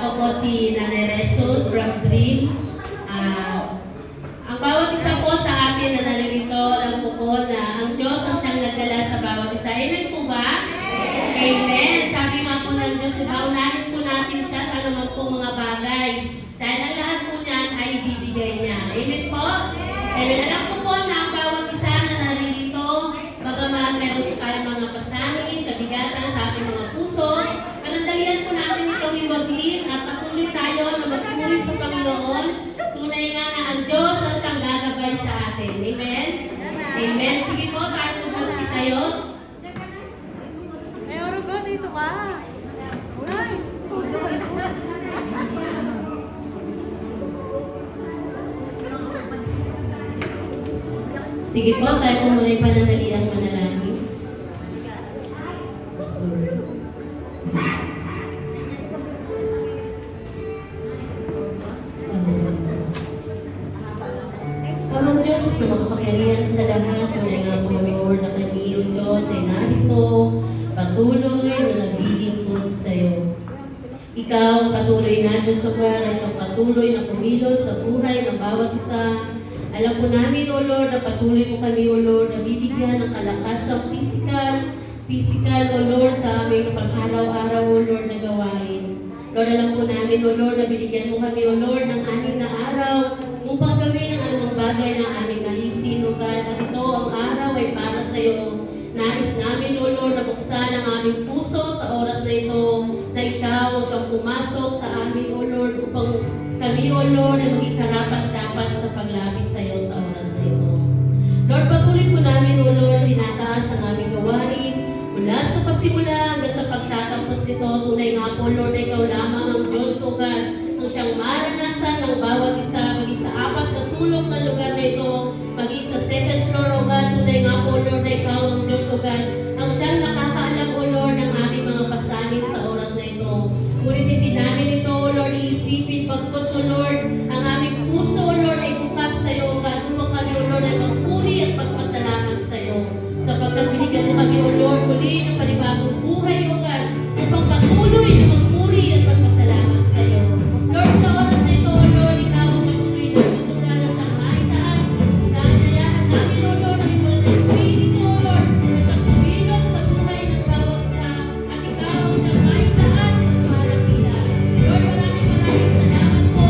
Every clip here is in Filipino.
Ako po si Nanay Jesus from Dream. Ang bawat isa po sa atin na naririto, alam ko po na ang Diyos ang siyang nagdala sa bawat isa. Amen po ba? Amen. Sabi nga po ng Diyos, unahin po natin siya sa anumang pong mga bagay. Dahil ang lahat po niyan ay ibibigay niya. Amen po? Amen. Alam ko po na ang bawat isa na naririto, bagaman meron po tayong mga pasanin, kabigatan sa ating mga puso, panandalian po natin itong iwaglit at patuloy tayo na magpuri sa Panginoon. Tunay nga na ang Diyos ang siyang gagabay sa atin. Amen? Amen. Sige po, tayo po magsitayo. Ay, Orogo, dito ka. Uray. Sige po, tayo po muna yung panandalian manalangin. Sorry. Amang Diyos na makapangyarihan sa lahat, tunay nga po Lord na kami, O Diyos, ay narito, patuloy na naglilingkod sa iyo. Ikaw, patuloy na Diyos o God, ay siyang patuloy na kumilos sa buhay ng bawat isa. Alam po namin, O Lord, na patuloy mo kami, O Lord, na bibigyan ng kalakasang physical, O Lord, sa aming pang-araw-araw, O Lord, na gawain. Lord, alam po namin, O Lord, na binigyan mo kami, O Lord, ng 6 na araw upang gawin ang anumang bagay na aming naisin, O God. At ito, ang araw ay para sa iyo. Nais namin, O Lord, na buksan ang aming puso sa oras na ito, na ikaw ang siyang pumasok sa amin, O Lord, upang kami, O Lord, ay maging karapat-dapat sa paglapit sa iyo sa oras na ito. Lord, patuloy po namin, O Lord, tinataas ang aming gawain mula sa pasimula hanggang sa pagtatapos nito. Tunay nga po, Lord, na ikaw lamang ang Diyos, O God, ang siyang maranasan ng bawat isa, maging sa 4 na sulok ng lugar na ito, maging sa 2nd floor, O God. Tunay nga po, Lord, na ikaw ang Diyos, O God, ang siyang nakakaalam, O Lord, ng aming mga pasanin sa oras na ito. Ngunit hindi namin ito, O Lord, iisipin pagkos, O Lord, ang aming puso, O Lord, ay bukas sa iyo, O God, upang kami, O Lord, ay magpuri at magpasalamat sa iyo. Sapagkat binigyan mo kami, O Lord, muli ng panibagong buhay, O God, upang patuloy na magpuri at magpasalamat sa iyo. Lord, sa oras na ito, O Lord, ikaw ang patuloy na gusto na siyang maitaas. Inaanyayahan namin, O Lord, ang ito na Espiritu, O Lord, na siyang kumilos sa buhay ng bawat isa, at ikaw ang siyang maitaas at mahalapilan. Lord, maraming salamat po.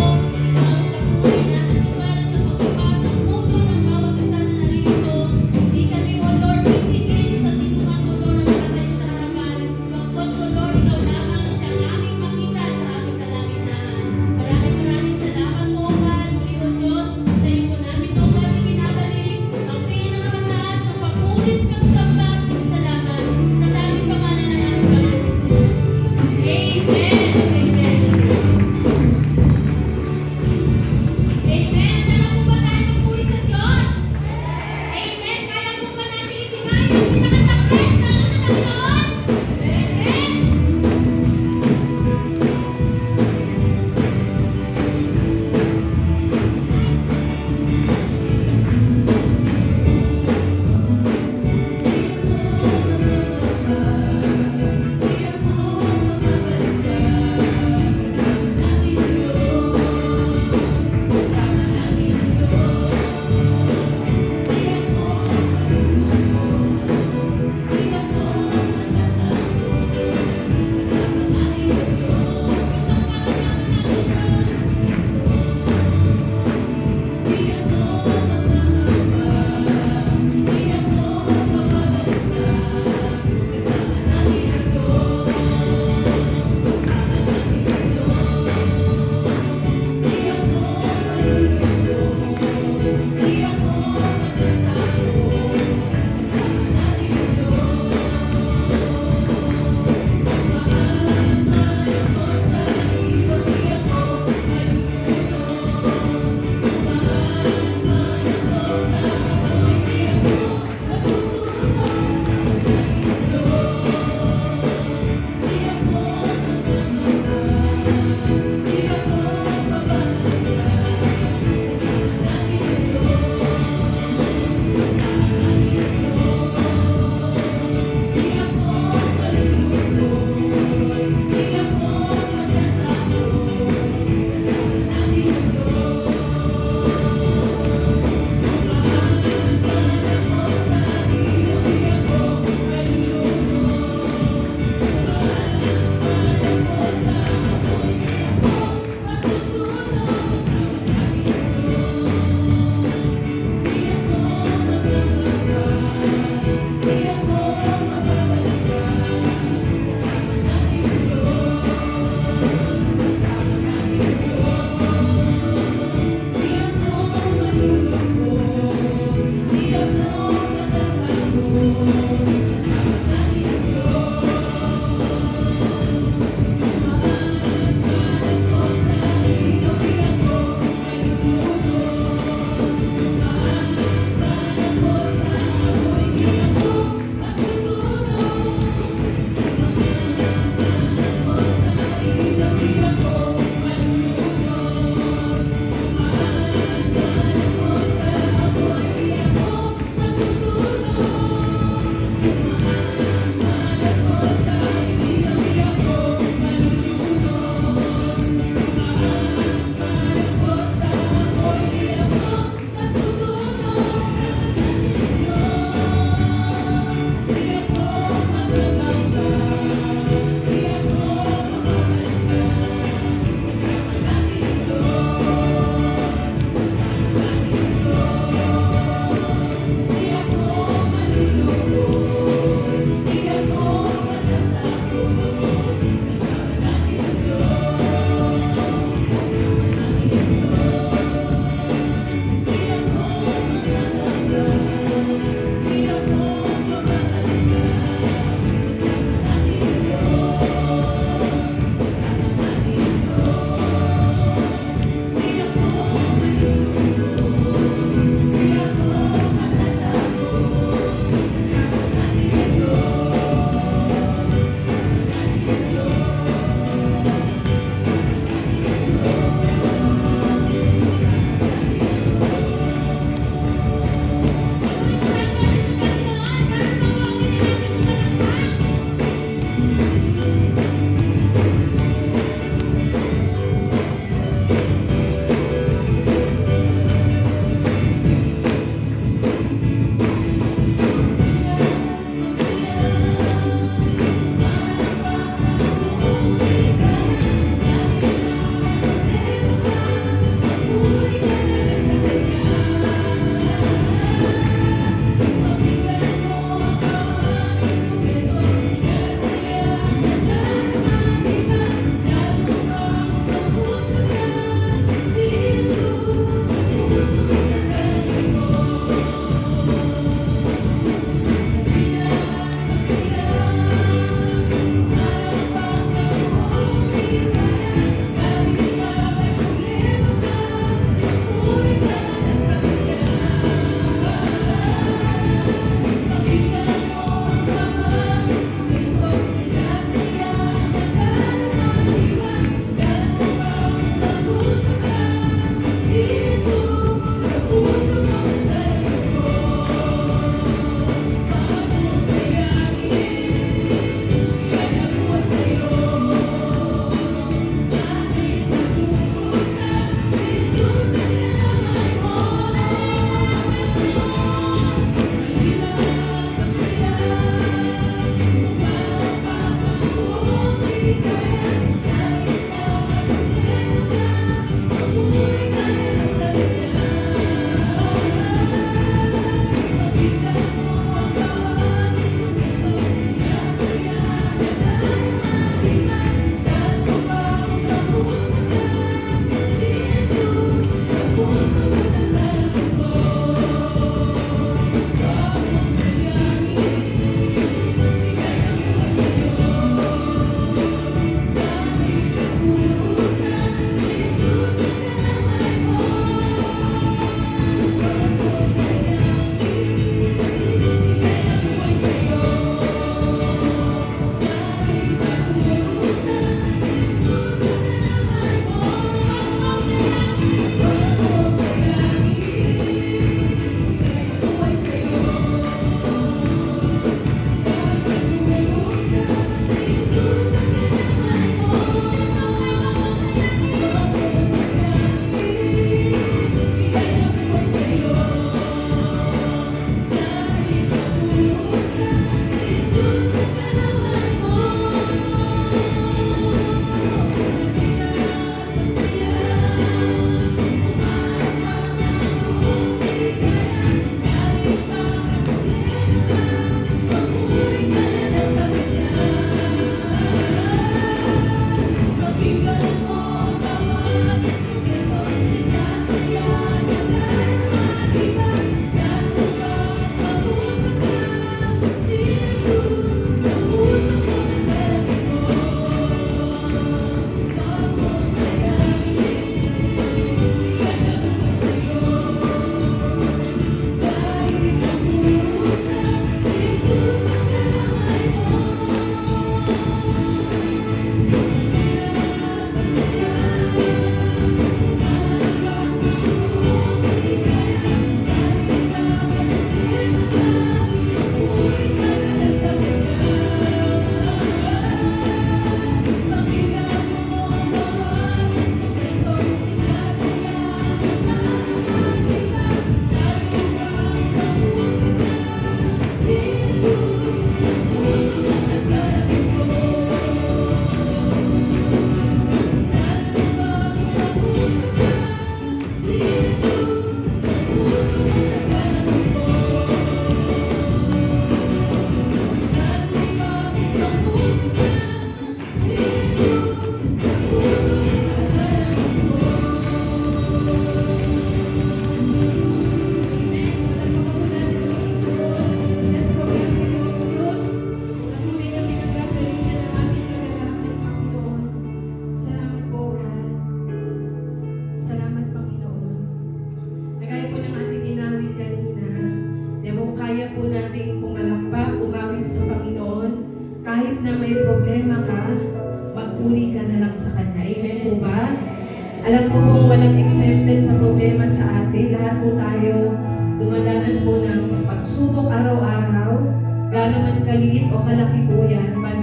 Alam ko pong walang exempted sa problema sa atin. Lahat po tayo dumadanas po ng pagsubok araw-araw, gaano man kaliit o kalaki po yan. But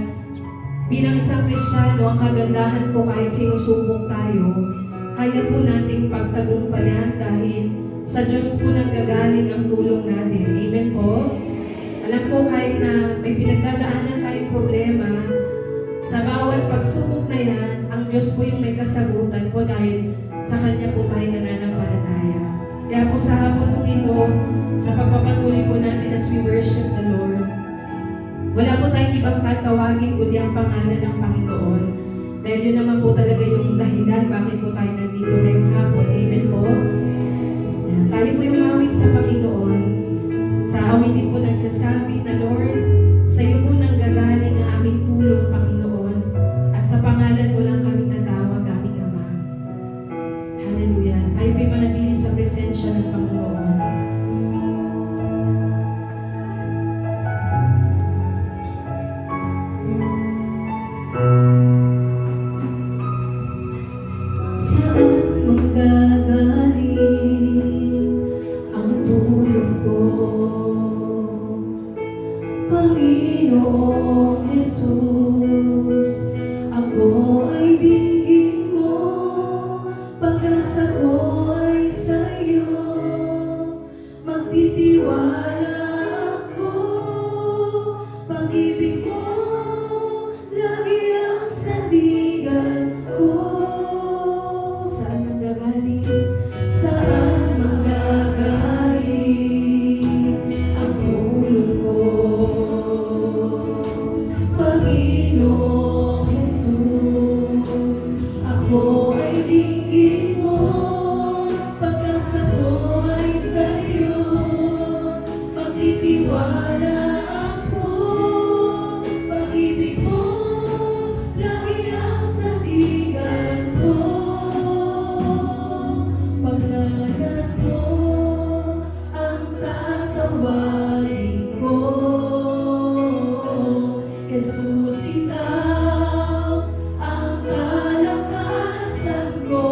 bilang isang Kristiyano, ang kagandahan po kahit sinusubok tayo, kaya po nating pagtagumpayan dahil sa Diyos po nanggagaling ang tulong natin. Amen po? Alam ko kahit na may pinagdadaanan tayong problema, sa bawat pagsubok na yan, ang Diyos po yung may kasagutan po dahil sa Kanya po tayo nananampalataya. Kaya po sa hapon po ito, sa pagpapatuloy po natin as we worship the Lord, wala po tayong ibang tatawagin kundi ang pangalan ng Panginoon. Dahil yun naman po talaga yung dahilan bakit po tayo nandito ngayong hapon. Amen po? Yan. Tayo po yung awit sa Panginoon. Sa awitin po nagsasabi na, Lord, sa iyo po nanggagaling ang aming tulong, Panginoon. At sa pangalan mo lang kami tatawag, aming Ama. Hallelujah. Tayo po'y manatili sa presensya ng Panginoon. Saan manggagaling ang tulong ko? Panginoong Jesus, ako ay dinggin mo, pag-asa ko ay sa'yo, magtitiwala ako, pag-ibig mo, lagi ang sandigan ko. Saan manggagaling? Saan manggagaling ang tulong ko? Panginoong Jesus, ako ay dinggin mo, pag-asa ko ay sa'yo, magtitiwala ako, pag-ibig mo, lagi ang sandigan ko. Pangalan mo ang tatawagin ko, Jesus, ikaw ang kalakasan ko.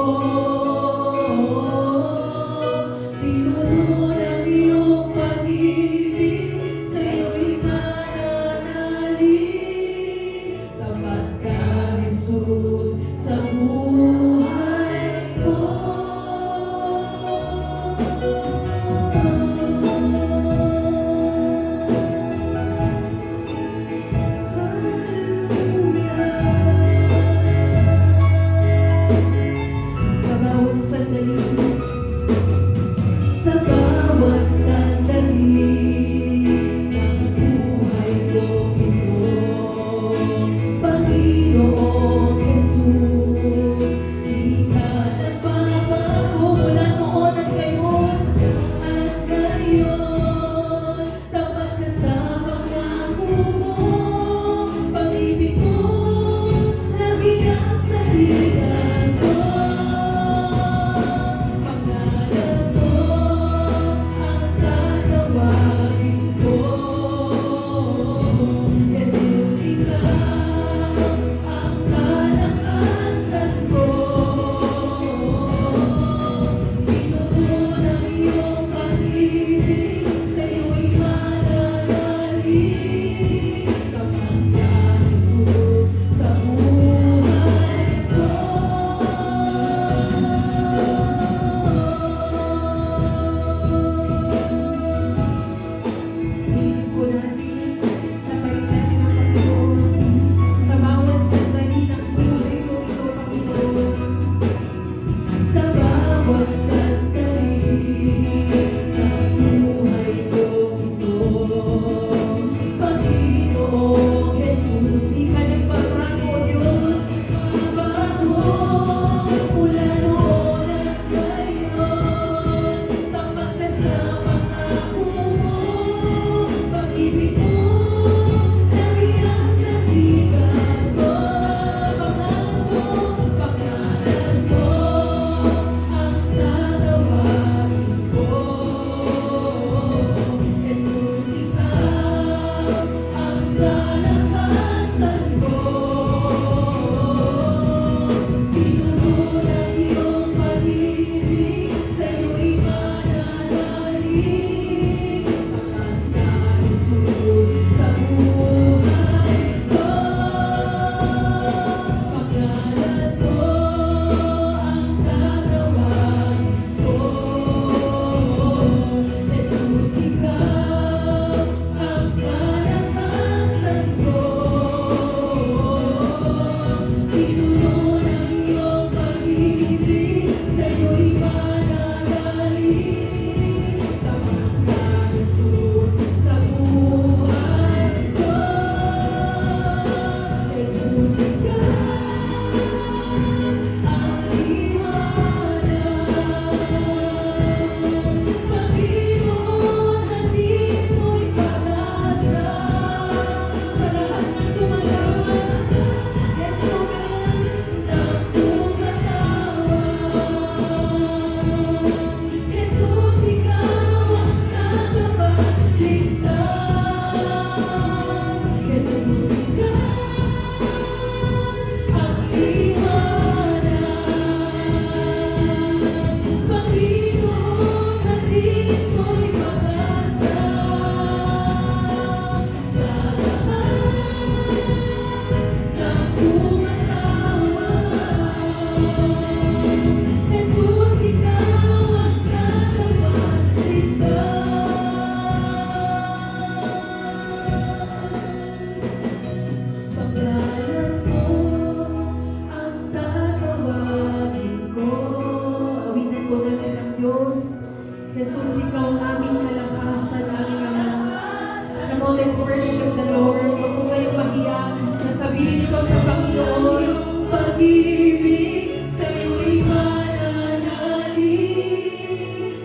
let's worship the Lord. Huwag po kayong mahiya na sabihin ito sa Panginoon. Pag-ibig sa'yo'y mananalig.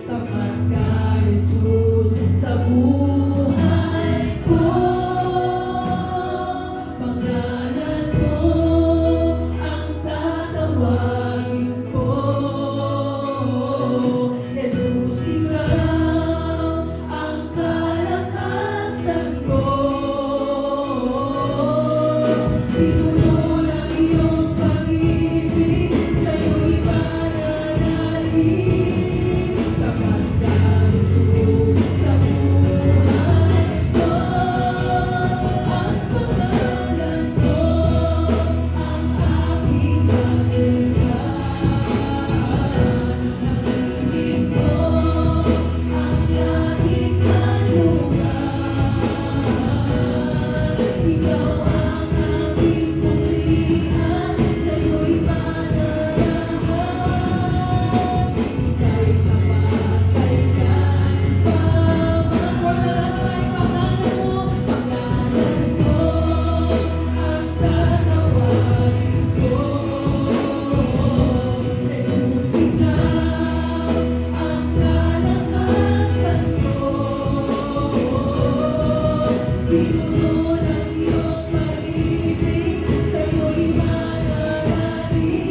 Tapat ka, Jesus, sa buhay ko. Pangalan mo ang tatawagin ko. Jesus, ikaw ang kalakasan ko. Pinuno ng iyong pag-ibig, sa'yo'y mananalig. Tapat ka, Jesus, sa buhay ko. Ang pangalan mo ang aking katiyakan. Pag-ibig mo ang laging kanluran. Ikaw ang aking pumilihan, sa'yo'y mananahan. Ika'y tapat, kailan pa magwagalasay. Pangalan mo ang tatawagin ko. Jesus, ikaw ang kalakasan ko. Pinuno ng iyong pag-ibig, sa'yo'y mananalig.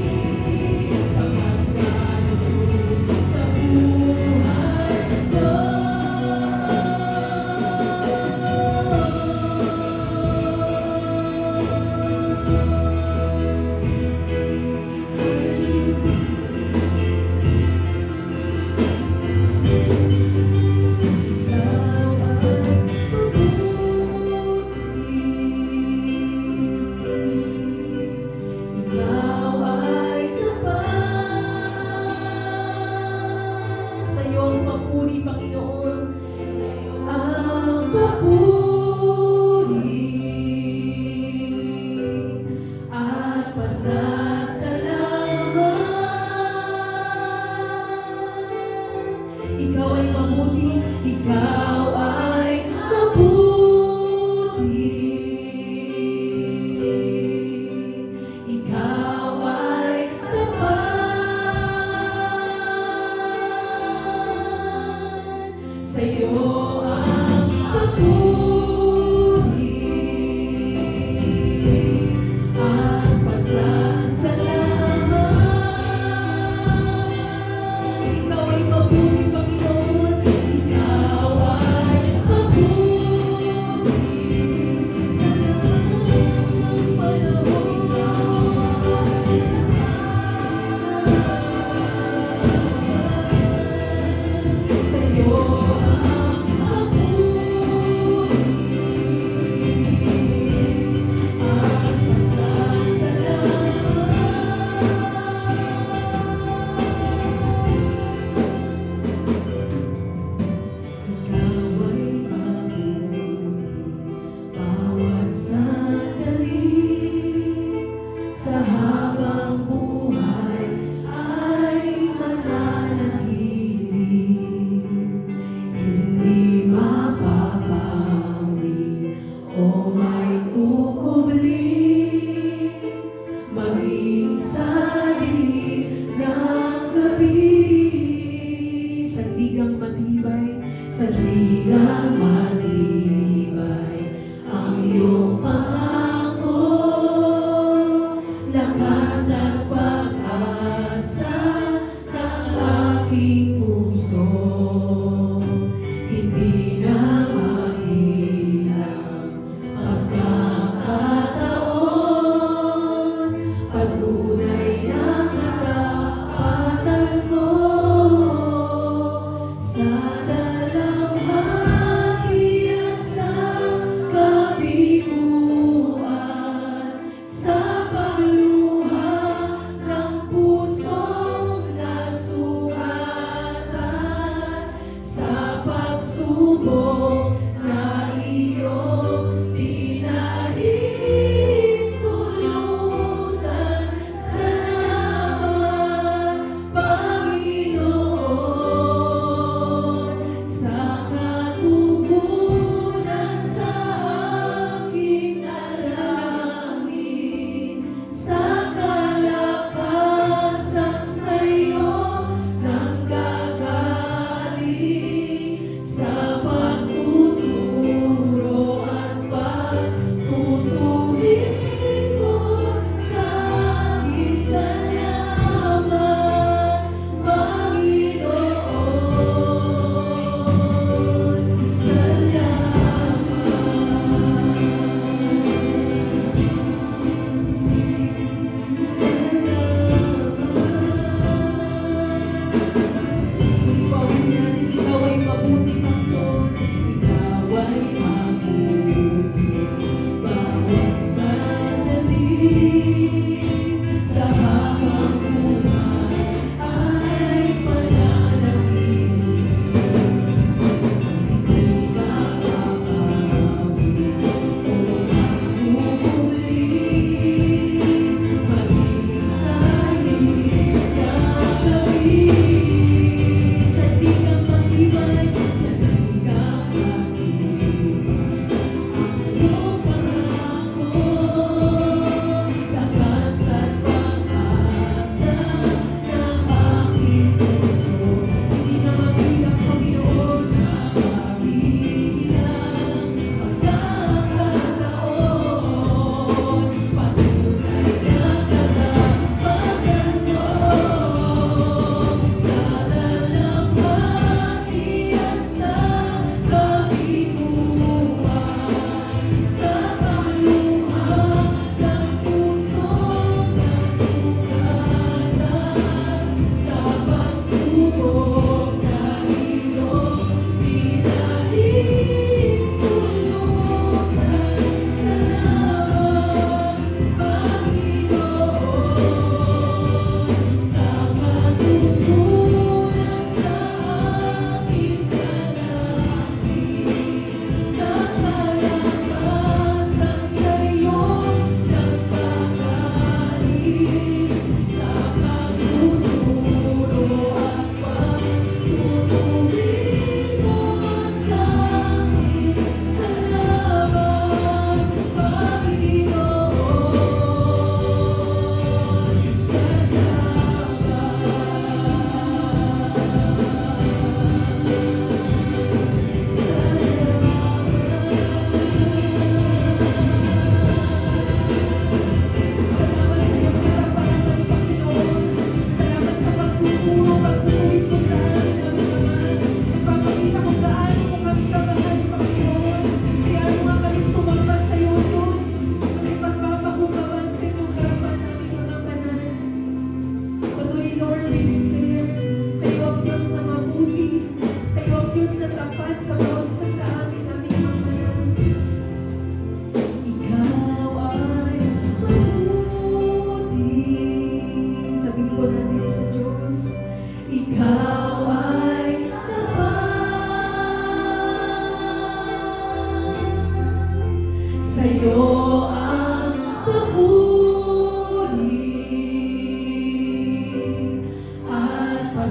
Tapat ka, Jesus, sa buhay ko. Ikaw ay tapat. Sa'yo ang papuri, Panginoon. Ang papuri at pasasalamat. Ikaw ay mabuti, ikaw ay mabuti. Ikaw ay tapat. Sa'yo ang papuri at pasasalamat. Ikaw ay mabuti, Panginoon. Ikaw ay mabuti. Sa lahat ng panahon. Sa'yo ang papuri at pasasalamat. Ikaw ay mabuti bawat sandali. Sa habang buhay ay mananatili. Hindi mapapawi o may kukubli. Maging sa dilim ng gabi. Sandigang matibay, sandigang matibay ang iyong pangako. Lakas at pag-asa ng aking puso. Hindi na mabilang pagkakataon. Patunay na katapatan mo sa dalamhati at sa kabiguan. Sa pagluha ng pusong nasukat.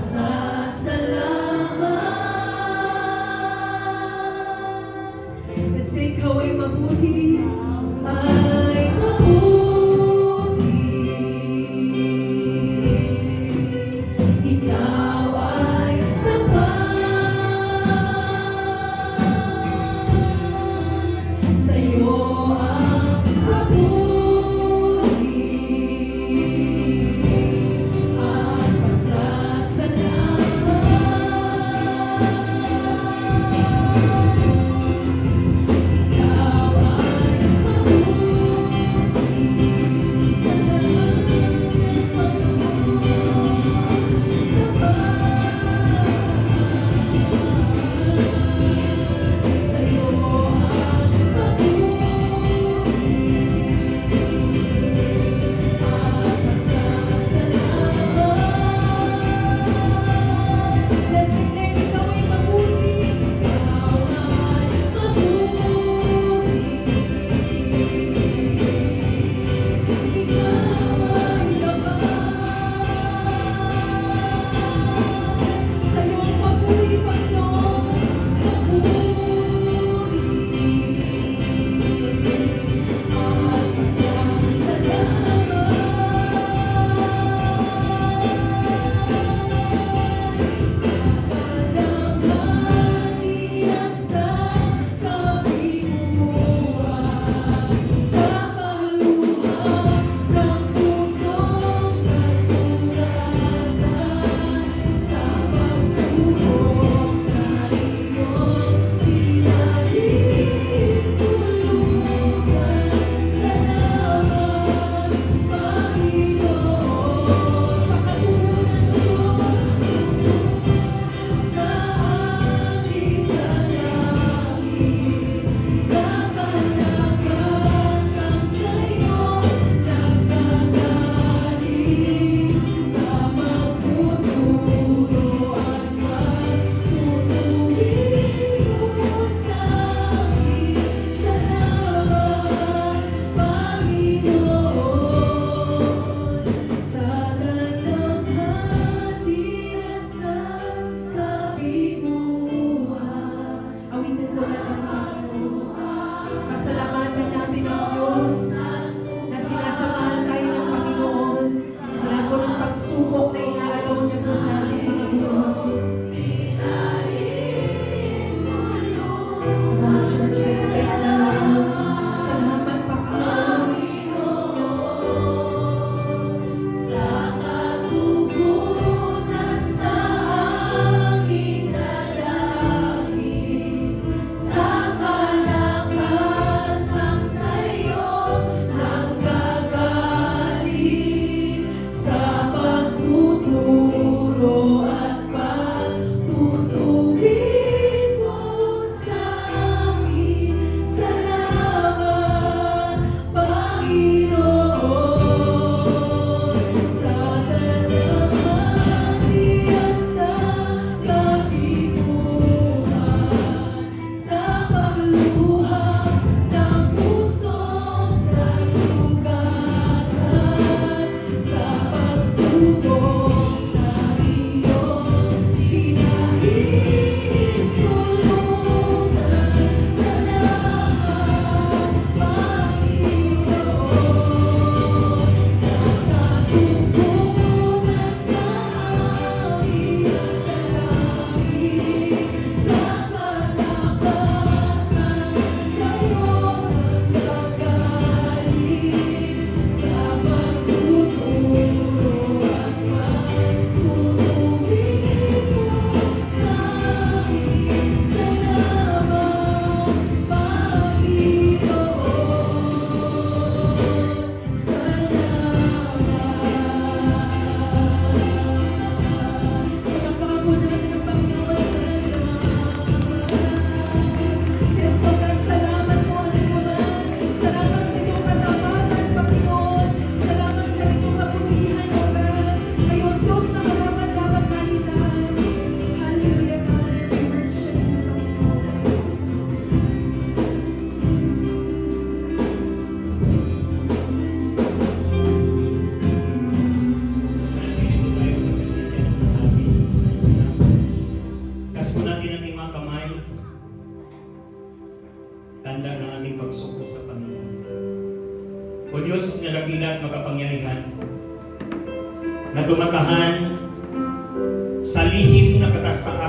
pasasalamat. Kasi ikaw ay mabuti, ay mabuti. Ikaw ay tapat, sa'yo ang papuri at pasasalamat. dakila at makapangyarihan na dumatahan sa lihim na katastaas